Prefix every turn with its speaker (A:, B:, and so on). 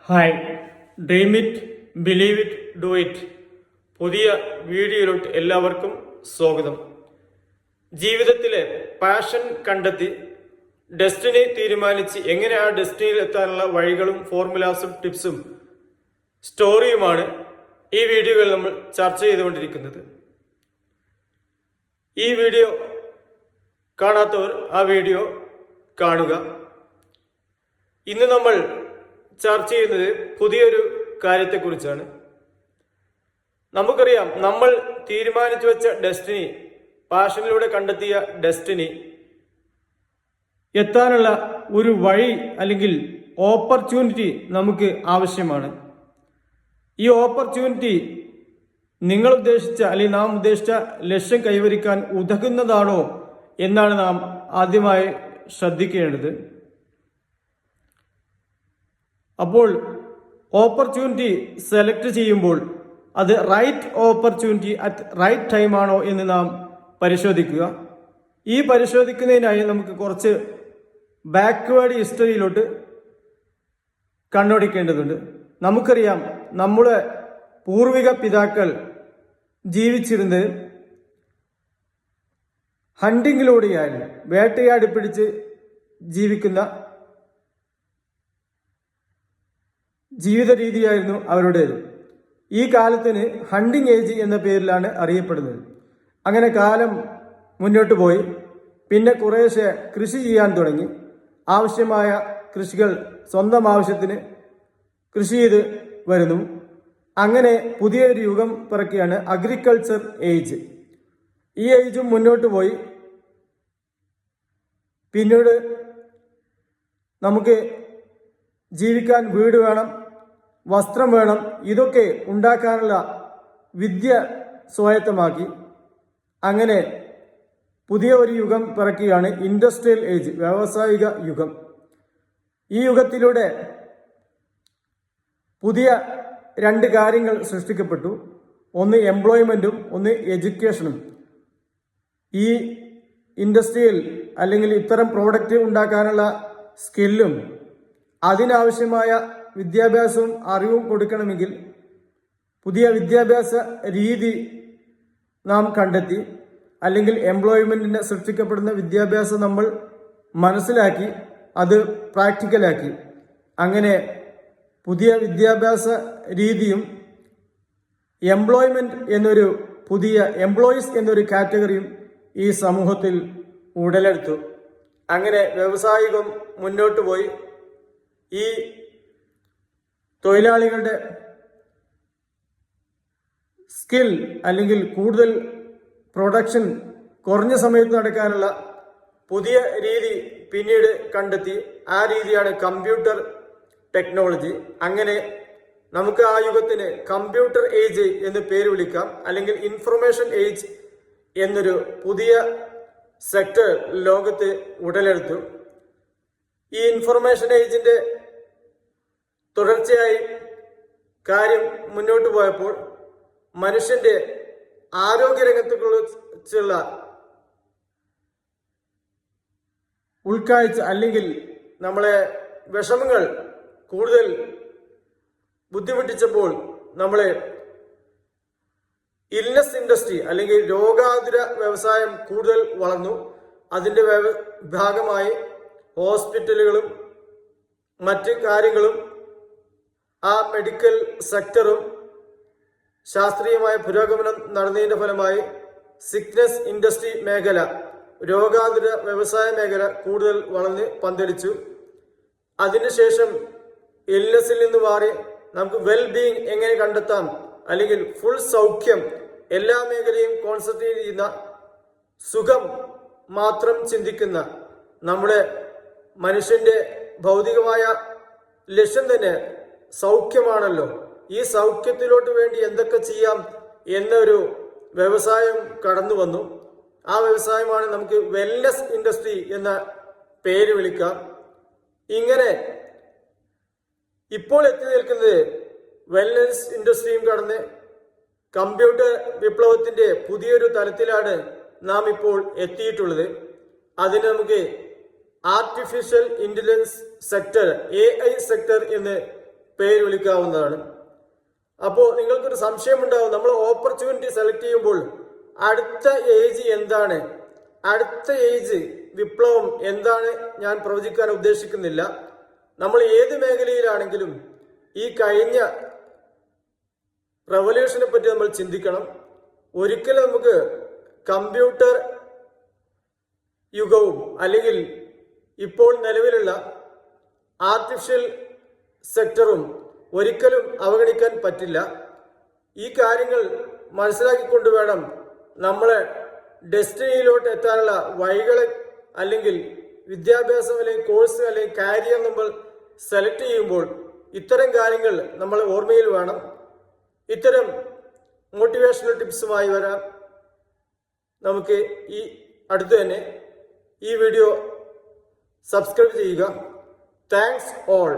A: Hi, dream it, believe it, do it പുതിയ വീഡിയോയിലോട്ട് എല്ലാവർക്കും സ്വാഗതം. ജീവിതത്തിലെ പാഷൻ കണ്ടെത്തി ഡെസ്റ്റിനി തീരുമാനിച്ച് എങ്ങനെ ആ ഡെസ്റ്റിനിയിൽ എത്താനുള്ള വഴികളും ഫോർമുലാസും ടിപ്സും സ്റ്റോറിയുമാണ് ഈ വീഡിയോയിൽ നമ്മൾ ചർച്ച ചെയ്തുകൊണ്ടിരിക്കുന്നത്. ഈ വീഡിയോ കാണാത്തവർ ആ വീഡിയോ കാണുക. ഇന്ന് നമ്മൾ ചർച്ച ചെയ്യുന്നത് പുതിയൊരു കാര്യത്തെക്കുറിച്ചാണ്. നമുക്കറിയാം, നമ്മൾ തീരുമാനിച്ചു വെച്ച ഡെസ്റ്റിനി, പാഷനിലൂടെ കണ്ടെത്തിയ ഡെസ്റ്റിനി എത്താനുള്ള ഒരു വഴി അല്ലെങ്കിൽ ഓപ്പർച്യൂണിറ്റി നമുക്ക് ആവശ്യമാണ്. ഈ ഓപ്പർച്യൂണിറ്റി നിങ്ങൾ ഉദ്ദേശിച്ച അല്ലെങ്കിൽ നാം ഉദ്ദേശിച്ച ലക്ഷ്യം കൈവരിക്കാൻ ഉതകുന്നതാണോ എന്നാണ് നാം ആദ്യമായി ശ്രദ്ധിക്കേണ്ടത്. അപ്പോൾ ഓപ്പർച്യൂണിറ്റി സെലക്ട് ചെയ്യുമ്പോൾ അത് right opportunity at right time ആണോ എന്ന് നാം പരിശോധിക്കുക. ഈ പരിശോധിക്കുന്നതിനായി നമുക്ക് കുറച്ച് ബാക്ക്വേർഡ് ഹിസ്റ്ററിയിലോട്ട് കണ്ണോടിക്കേണ്ടതുണ്ട്. നമുക്കറിയാം, നമ്മുടെ പൂർവിക പിതാക്കൾ ജീവിച്ചിരുന്നത് ഹണ്ടിങ്ങിലൂടെയായിരുന്നു, വേട്ടയാടി പിടിച്ച് ജീവിക്കുന്ന ജീവിത രീതിയായിരുന്നു അവരുടേത്. ഈ കാലത്തിന് ഹണ്ടിങ് ഏജ് എന്ന പേരിലാണ് അറിയപ്പെടുന്നത്. അങ്ങനെ കാലം മുന്നോട്ട് പോയി. പിന്നെ കുറേശ്ശെ കൃഷി ചെയ്യാൻ തുടങ്ങി. ആവശ്യമായ കൃഷികൾ സ്വന്തം ആവശ്യത്തിന് കൃഷി ചെയ്ത് വരുന്നു. അങ്ങനെ പുതിയൊരു യുഗം പിറക്കുകയാണ്, അഗ്രികൾച്ചർ ഏജ്. ഈ ഏജും മുന്നോട്ട് പോയി. പിന്നീട് നമുക്ക് ജീവിക്കാൻ വീട് വേണം, വസ്ത്രം വേണം. ഇതൊക്കെ ഉണ്ടാക്കാനുള്ള വിദ്യ സ്വായത്തമാക്കി. അങ്ങനെ പുതിയ ഒരു യുഗം പിറക്കുകയാണ്, ഇൻഡസ്ട്രിയൽ ഏജ്, വ്യാവസായിക യുഗം. ഈ യുഗത്തിലൂടെ പുതിയ രണ്ട് കാര്യങ്ങൾ സൃഷ്ടിക്കപ്പെട്ടു. ഒന്ന് എംപ്ലോയ്മെൻറ്റും ഒന്ന് എഡ്യൂക്കേഷനും. ഈ ഇൻഡസ്ട്രിയിൽ അല്ലെങ്കിൽ ഇത്തരം പ്രോഡക്റ്റ് ഉണ്ടാക്കാനുള്ള സ്കില്ലും അതിനാവശ്യമായ വിദ്യാഭ്യാസവും അറിവും കൊടുക്കണമെങ്കിൽ പുതിയ വിദ്യാഭ്യാസ രീതി നാം കണ്ടെത്തി. അല്ലെങ്കിൽ എംപ്ലോയ്മെൻറ്റിന് സൃഷ്ടിക്കപ്പെടുന്ന വിദ്യാഭ്യാസം നമ്മൾ മനസ്സിലാക്കി, അത് പ്രാക്ടിക്കലാക്കി. അങ്ങനെ പുതിയ വിദ്യാഭ്യാസ രീതിയും എംപ്ലോയ്മെൻറ്റ് എന്നൊരു പുതിയ എംപ്ലോയീസ് എന്നൊരു കാറ്റഗറിയും ഈ സമൂഹത്തിൽ ഉടലെടുത്തു. അങ്ങനെ വ്യവസായികം മുന്നോട്ട് പോയി. ഈ തൊഴിലാളികളുടെ സ്കിൽ അല്ലെങ്കിൽ കൂടുതൽ പ്രൊഡക്ഷൻ കുറഞ്ഞ സമയത്ത് നടക്കാനുള്ള പുതിയ രീതി പിന്നീട് കണ്ടെത്തി. ആ രീതിയാണ് കമ്പ്യൂട്ടർ ടെക്നോളജി. അങ്ങനെ നമുക്ക് ആ യുഗത്തിന് കമ്പ്യൂട്ടർ ഏജ് എന്ന് പേര് വിളിക്കാം, അല്ലെങ്കിൽ ഇൻഫർമേഷൻ ഏജ് എന്നൊരു പുതിയ സെക്ടർ ലോകത്ത് ഉടലെടുത്തു. ഈ ഇൻഫർമേഷൻ ഏജിന്റെ തുടർച്ചയായി കാര്യം മുന്നോട്ട് പോയപ്പോൾ മനുഷ്യന്റെ ആരോഗ്യരംഗത്തെക്കുറിച്ചുള്ള ഉൾക്കാഴ്ച അല്ലെങ്കിൽ നമ്മളെ വിഷമങ്ങൾ കൂടുതൽ ബുദ്ധിമുട്ടിച്ചപ്പോൾ നമ്മളെ ഇൽനെസ് ഇൻഡസ്ട്രി അല്ലെങ്കിൽ രോഗാതുര വ്യവസായം കൂടുതൽ വളർന്നു. അതിൻ്റെ ഭാഗമായി ഹോസ്പിറ്റലുകളും മറ്റ് കാര്യങ്ങളും ആ മെഡിക്കൽ സെക്ടറും ശാസ്ത്രീയമായ പുരോഗമനം നടന്നതിൻ്റെ ഫലമായി സിക്നസ് ഇൻഡസ്ട്രി മേഖല, രോഗാതുര വ്യവസായ മേഖല കൂടുതൽ വളർന്ന് പന്തലിച്ചു. അതിനുശേഷം ഇൽനെസ്സിൽ നിന്ന് മാറി നമുക്ക് വെൽ ബീയിങ് എങ്ങനെ കണ്ടെത്താം, അല്ലെങ്കിൽ ഫുൾ സൗഖ്യം, എല്ലാ മേഖലയും കോൺസെൻട്രേറ്റ് ചെയ്യുന്ന, സുഖം മാത്രം ചിന്തിക്കുന്ന, നമ്മുടെ മനുഷ്യന്റെ ഭൗതികമായ ലക്ഷ്യം തന്നെ സൗഖ്യമാണല്ലോ. ഈ സൗഖ്യത്തിലോട്ട് വേണ്ടി എന്തൊക്കെ ചെയ്യാം എന്നൊരു വ്യവസായം കടന്നു വന്നു. ആ വ്യവസായമാണ് നമുക്ക് വെൽനെസ് ഇൻഡസ്ട്രി എന്ന പേര് വിളിക്കാം. ഇങ്ങനെ ഇപ്പോൾ എത്തി നിൽക്കുന്നത് വെൽനെസ് ഇൻഡസ്ട്രിയും കടന്ന് കമ്പ്യൂട്ടർ വിപ്ലവത്തിന്റെ പുതിയൊരു തലത്തിലാണ് നാം ഇപ്പോൾ എത്തിയിട്ടുള്ളത്. അതിന് നമുക്ക് artificial intelligence sector, AI sector എന്ന് പേര് വിളിക്കാവുന്നതാണ്. അപ്പോൾ നിങ്ങൾക്കൊരു സംശയമുണ്ടാവും, നമ്മൾ ഓപ്പർച്യൂണിറ്റി സെലക്ട് ചെയ്യുമ്പോൾ അടുത്ത ഏജ് എന്താണ്, അടുത്ത ഏജ് വിപ്ലവം എന്താണ് ഞാൻ പ്രവചിക്കാൻ ഉദ്ദേശിക്കുന്നില്ല. നമ്മൾ ഏത് മേഖലയിലാണെങ്കിലും ഈ കഴിഞ്ഞ റവല്യൂഷനെ പറ്റി നമ്മൾ ചിന്തിക്കണം. ഒരിക്കലും നമുക്ക് കമ്പ്യൂട്ടർ യുഗവും അല്ലെങ്കിൽ ഇപ്പോൾ നിലവിലുള്ള ആർട്ടിഫിഷ്യൽ സെക്ടറും ഒരിക്കലും അവഗണിക്കാൻ പറ്റില്ല. ഈ കാര്യങ്ങൾ മനസ്സിലാക്കിക്കൊണ്ട് വേണം നമ്മളെ ഡെസ്റ്റിനിയിലോട്ട് എത്താനുള്ള വഴികളെ അല്ലെങ്കിൽ വിദ്യാഭ്യാസം അല്ലെങ്കിൽ കോഴ്സ് അല്ലെങ്കിൽ കാരിയർ നമ്മൾ സെലക്ട് ചെയ്യുമ്പോൾ ഇത്തരം കാര്യങ്ങൾ നമ്മൾ ഓർമ്മയിൽ വേണം. ഇത്തരം മോട്ടിവേഷണൽ ടിപ്സുമായി വരാം നമുക്ക് ഈ അടുത്ത് തന്നെ. ഈ വീഡിയോ സബ്സ്ക്രൈബ് ചെയ്യുക. Thanks all.